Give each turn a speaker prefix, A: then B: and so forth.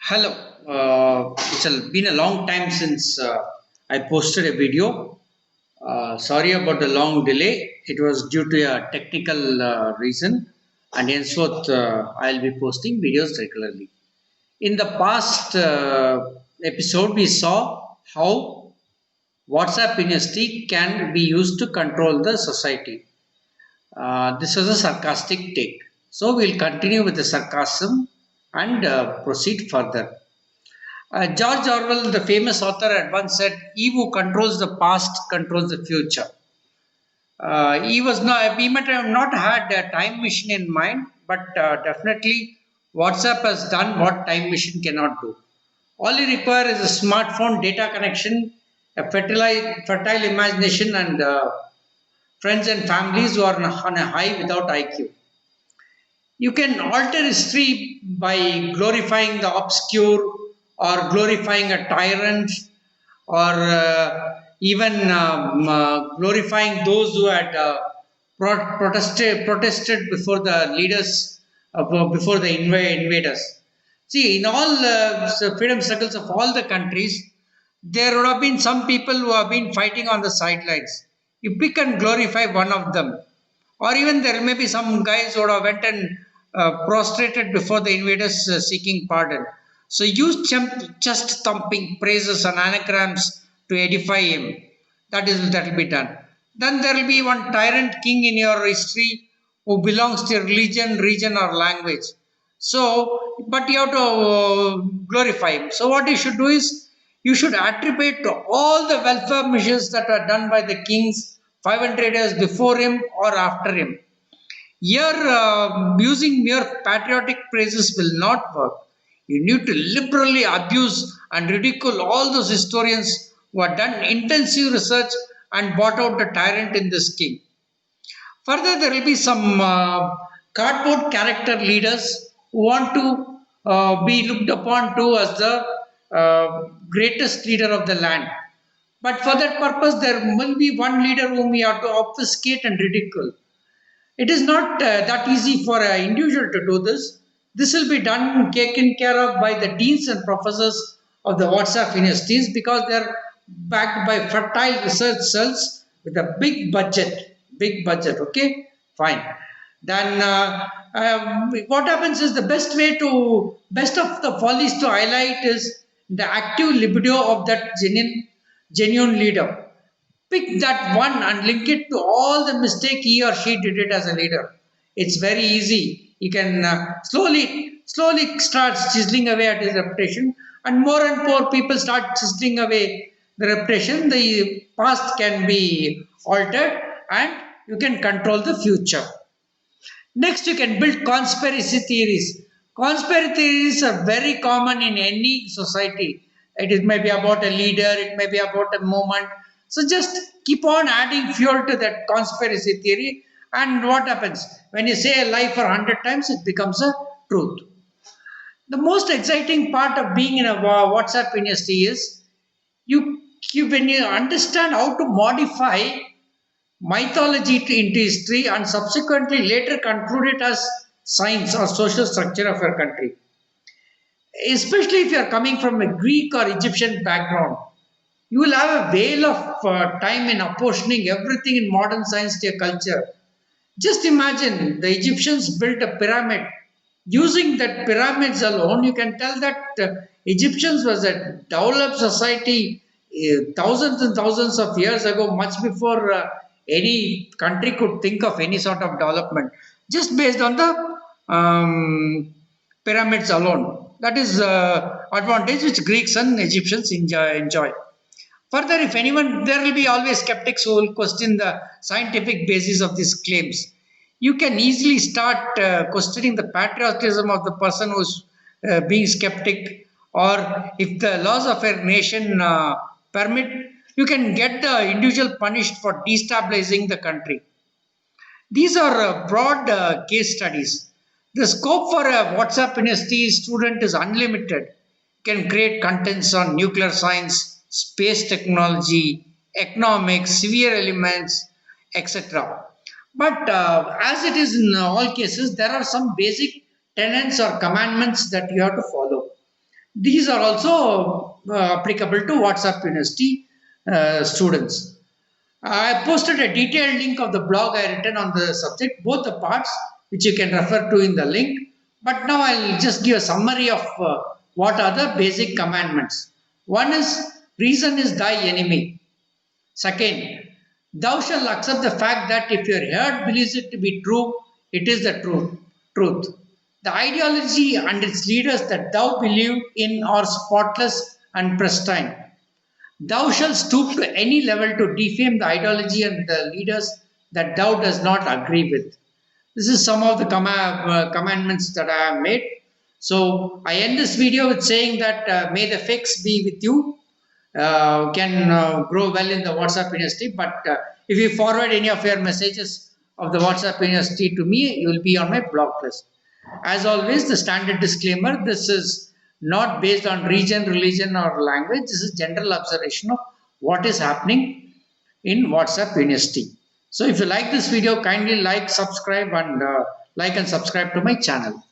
A: Hello. Been a long time since I posted a video. Sorry about the long delay. It was due to a technical reason, and henceforth I'll be posting videos regularly. In the past episode, we saw how WhatsApp University can be used to control the society. This was a sarcastic take. So we'll continue with the sarcasm and proceed further. George Orwell, the famous author, had once said, "He who controls the past controls the future." He might have not had a time machine in mind, but definitely WhatsApp has done what time machine cannot do. All you require is a smartphone, data connection, a fertile imagination, and friends and families who are on a high without IQ. You can alter history by glorifying the obscure or glorifying a tyrant or even glorifying those who had protested before the leaders before the invaders. See, in all freedom struggles of all the countries, there would have been some people who have been fighting on the sidelines. You pick and glorify one of them, or even there may be some guys who would have went and prostrated before the invaders seeking pardon. So use chest thumping praises and anagrams to edify him. That will be done. Then there will be one tyrant king in your history who belongs to your religion, region, or language. So, but you have to glorify him. So, what you should do is you should attribute to all the welfare measures that were done by the kings 500 years before him or after him. Here, using mere patriotic praises will not work. You need to liberally abuse and ridicule all those historians who have done intensive research and bought out the tyrant in this king. Further, there will be some cardboard character leaders who want to be looked upon to as the greatest leader of the land. But for that purpose, there will be one leader whom we have to obfuscate and ridicule. It is not that easy for an individual to do this. This will be done, taken care of by the deans and professors of the WhatsApp universities because they are backed by fertile research cells with a big budget. Big budget, okay? Fine. Then what happens is the best of the follies to highlight is the active libido of that genuine leader. Pick that one and link it to all the mistake he or she did it as a leader. It's very easy. You can slowly start chiseling away at his reputation, and more people start chiseling away the reputation. The past can be altered, and you can control the future. Next, you can build conspiracy theories. Conspiracy theories are very common in any society. May be about a leader, it may be about a movement. So just keep on adding fuel to that conspiracy theory. And what happens? When you say a lie for 100 times, it becomes a truth. The most exciting part of being in a WhatsApp industry is when you understand how to modify mythology into history and subsequently later conclude it as science or social structure of your country. Especially if you are coming from a Greek or Egyptian background, you will have a veil of time in apportioning everything in modern science to your culture. Just imagine the Egyptians built a pyramid. Using that pyramids alone, you can tell that Egyptians was a developed society thousands and thousands of years ago, much before any country could think of any sort of development, just based on the pyramids alone. That is advantage which Greeks and Egyptians enjoy. Further, if anyone, there will be always skeptics who will question the scientific basis of these claims. You can easily start questioning the patriotism of the person who's being skeptic, or if the laws of a nation permit, you can get the individual punished for destabilizing the country. These are broad case studies. The scope for a WhatsApp university student is unlimited. Can create contents on nuclear science, space technology, economics, severe elements, etc. But as it is in all cases, there are some basic tenets or commandments that you have to follow. These are also applicable to WhatsApp University students. I posted a detailed link of the blog I written on the subject, both the parts, which you can refer to in the link. But now I'll just give a summary of what are the basic commandments. One is, reason is thy enemy. Second, thou shalt accept the fact that if your heart believes it to be true, it is the truth. Truth. The ideology and its leaders that thou believe in are spotless and pristine. Thou shalt stoop to any level to defame the ideology and the leaders that thou does not agree with. This is some of the commandments that I have made. So I end this video with saying that may the fix be with you. Can grow well in the WhatsApp University. But if you forward any of your messages of the WhatsApp University to me, you will be on my blog list. As always, the standard disclaimer: this is not based on region, religion, or language. This is general observation of what is happening in WhatsApp University. So, if you like this video, kindly like, subscribe, and like and subscribe to my channel.